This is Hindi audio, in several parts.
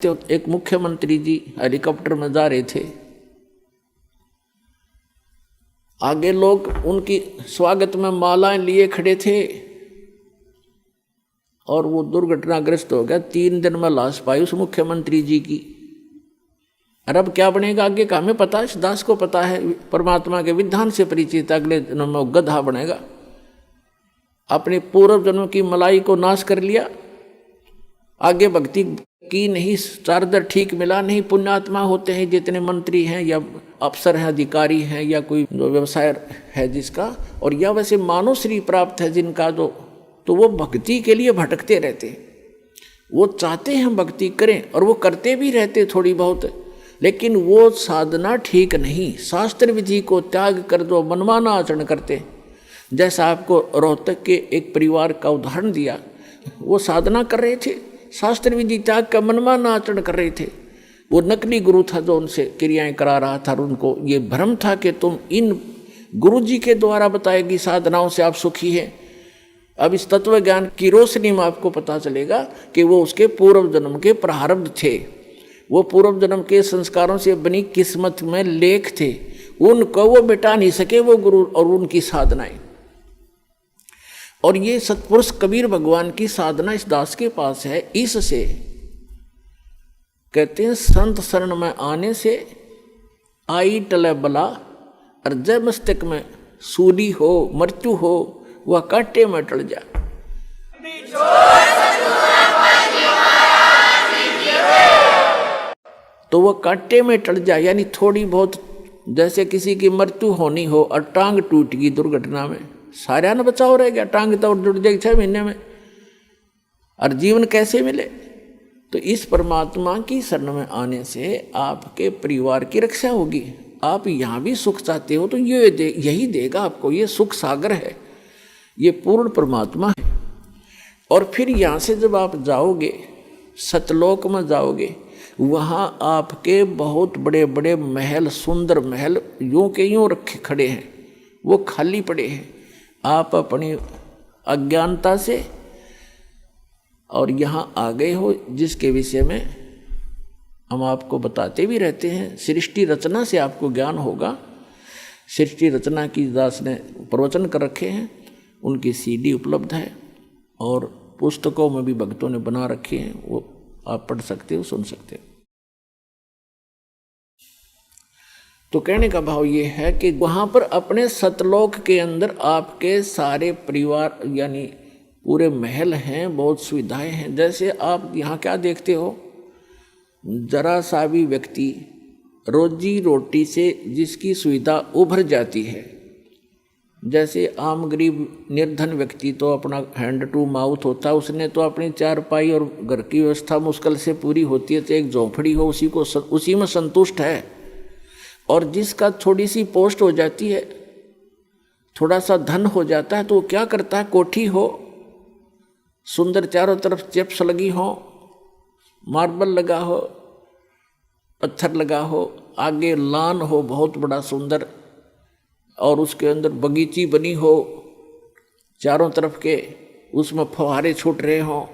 तो एक मुख्यमंत्री जी हेलीकॉप्टर में जा रहे थे, आगे लोग उनकी स्वागत में मालाएं लिए खड़े थे और वो दुर्घटनाग्रस्त हो गया। 3 दिन में लाश पाई उस मुख्यमंत्री जी की। और अब क्या बनेगा आगे का हमें पता है, दास को पता है, परमात्मा के विधान से परिचित। अगले जन्म में गधा बनेगा। अपने पूर्व जन्म की मलाई को नाश कर लिया, आगे भक्ति की नहीं, चार्जर ठीक मिला नहीं। पुण्यात्मा होते हैं जितने मंत्री हैं या अफसर हैं, अधिकारी हैं या कोई व्यवसाय है जिसका, और या वैसे मानव श्री प्राप्त है जिनका, तो वो भक्ति के लिए भटकते रहते। वो चाहते हैं भक्ति करें और वो करते भी रहते थोड़ी बहुत, लेकिन वो साधना ठीक नहीं। शास्त्र विधि को त्याग कर दो, मनमाना आचरण करते। जैसा आपको रोहतक के एक परिवार का उदाहरण दिया, वो साधना कर रहे थे, शास्त्र विधि त्याग का मनमाना आचरण कर रहे थे। वो नकली गुरु था जो उनसे क्रियाएं करा रहा था, और उनको ये भ्रम था कि तुम इन गुरु जी के द्वारा बताएगी साधनाओं से आप सुखी हैं। अब इस तत्व ज्ञान की रोशनी में आपको पता चलेगा कि वो उसके पूर्व जन्म के प्रारब्ध थे, वो पूर्व जन्म के संस्कारों से बनी किस्मत में लेख थे। उनको वो मिटा नहीं सके, वो गुरु और उनकी साधनाएं। और ये सतपुरुष कबीर भगवान की साधना इस दास के पास है। इससे कहते हैं संत शरण में आने से आई टले बला, और जय मस्तक में सूली हो मृत्यु हो वह कांटे में टल जा। तो वह कांटे में टल जाए, यानी थोड़ी बहुत, जैसे किसी की मृत्यु होनी हो और टांग टूट गई दुर्घटना में, सारा न बचाव रह गया, टांग तो जुड़ जाएगी 6 महीने में, और जीवन कैसे मिले। तो इस परमात्मा की शरण में आने से आपके परिवार की रक्षा होगी। आप यहाँ भी सुख चाहते हो तो यही देगा आपको। ये सुख सागर है, ये पूर्ण परमात्मा है। और फिर यहाँ से जब आप जाओगे सतलोक में जाओगे, वहाँ आपके बहुत बड़े बड़े महल, सुंदर महल यूं के यूं रखे खड़े हैं, वो खाली पड़े हैं। आप अपनी अज्ञानता से और यहाँ आ गए हो, जिसके विषय में हम आपको बताते भी रहते हैं। सृष्टि रचना से आपको ज्ञान होगा। सृष्टि रचना की दास ने प्रवचन कर रखे हैं, उनकी CD उपलब्ध है, और पुस्तकों में भी भक्तों ने बना रखे हैं, वो आप पढ़ सकते हो, सुन सकते हो। तो कहने का भाव ये है कि वहाँ पर अपने सतलोक के अंदर आपके सारे परिवार यानी पूरे महल हैं, बहुत सुविधाएं हैं। जैसे आप यहाँ क्या देखते हो, जरा सा भी व्यक्ति रोजी रोटी से जिसकी सुविधा उभर जाती है, जैसे आम गरीब निर्धन व्यक्ति तो अपना हैंड टू माउथ होता है, उसने तो अपनी चारपाई और घर की व्यवस्था मुश्किल से पूरी होती है, तो एक झोंपड़ी हो उसी में संतुष्ट है। और जिसका थोड़ी सी पोस्ट हो जाती है, थोड़ा सा धन हो जाता है, तो वो क्या करता है, कोठी हो सुंदर, चारों तरफ चिप्स लगी हो, मार्बल लगा हो, पत्थर लगा हो, आगे लान हो बहुत बड़ा सुंदर, और उसके अंदर बगीची बनी हो चारों तरफ के, उसमें फुहारे छूट रहे हों।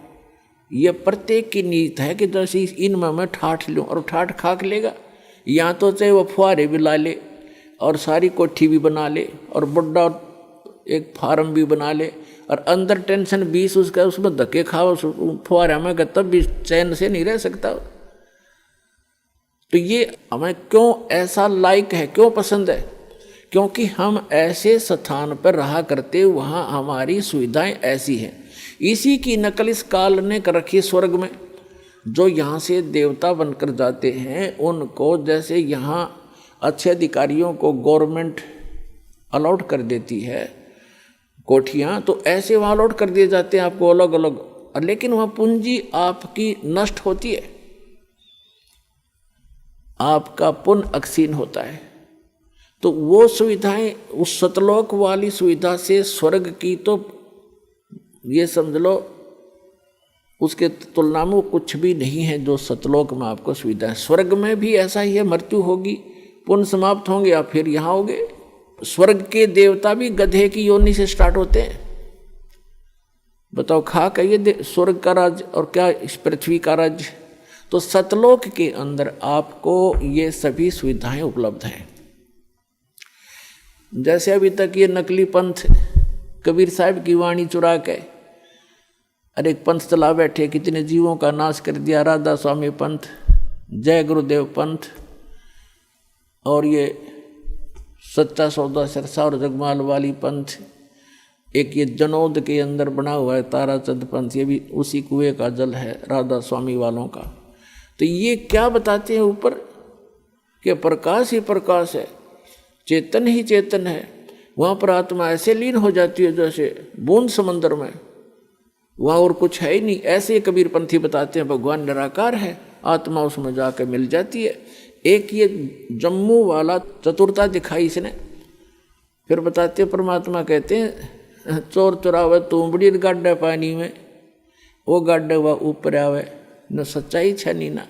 ये प्रत्येक की नीयत है कि जैसे इनमें मैं ठाठ लूँ, और ठाठ खाक लेगा। यहाँ तो चाहे वो फुहारे भी ला ले और सारी कोठी भी बना ले और बड़ा एक फार्म भी बना ले, और अंदर टेंशन 20 उसका, उसमें धक्के खाओ फुहारे में, तब भी चैन से नहीं रह सकता। तो ये हमें क्यों ऐसा लाइक है, क्यों पसंद है? क्योंकि हम ऐसे स्थान पर रहा करते, वहाँ हमारी सुविधाएं ऐसी हैं। इसी की नकल इस काल ने कर रखी स्वर्ग में। जो यहाँ से देवता बनकर जाते हैं, उनको जैसे यहाँ अच्छे अधिकारियों को गवर्नमेंट अलॉट कर देती है कोठियाँ, तो ऐसे वहाँ अलॉट कर दिए जाते हैं आपको अलग अलग, लेकिन वहाँ पूंजी आपकी नष्ट होती है, आपका पुण्य अक्षीण होता है। तो वो सुविधाएं, उस सतलोक वाली सुविधा से स्वर्ग की, तो ये समझ लो उसके तुलना में वो कुछ भी नहीं है जो सतलोक में आपको सुविधा है। स्वर्ग में भी ऐसा ही है, मृत्यु होगी, पुण्य समाप्त होंगे, आप फिर यहाँ होगे। स्वर्ग के देवता भी गधे की योनि से स्टार्ट होते हैं। बताओ, खा कहिए स्वर्ग का राज्य और क्या इस पृथ्वी का राज्य। तो सतलोक के अंदर आपको ये सभी सुविधाएं उपलब्ध हैं। जैसे अभी तक ये नकली पंथ कबीर साहब की वाणी चुरा के अरे एक पंथ चला बैठे, कितने जीवों का नाश कर दिया, राधा स्वामी पंथ, जय गुरुदेव पंथ, और ये सच्चा सौदा सिरसा और जगमाल वाली पंथ, एक ये जनौद के अंदर बना हुआ है ताराचंद पंथ, ये भी उसी कुएं का जल है राधा स्वामी वालों का। तो ये क्या बताते हैं ऊपर कि प्रकाश ही प्रकाश है, चेतन ही चेतन है। वहाँ पर आत्मा ऐसे लीन हो जाती है जैसे बूंद समंदर में, वहाँ और कुछ है ही नहीं। ऐसे कबीर पंथी बताते हैं भगवान निराकार है, आत्मा उसमें जाकर मिल जाती है। एक ये जम्मू वाला चतुरता दिखाई इसने। फिर बताते हैं परमात्मा कहते हैं चोर चुरावे तुमड़ी गाड्डे पानी में, वो गाड्डे हुआ ऊपर आवे, न सच्चाई छनी ना।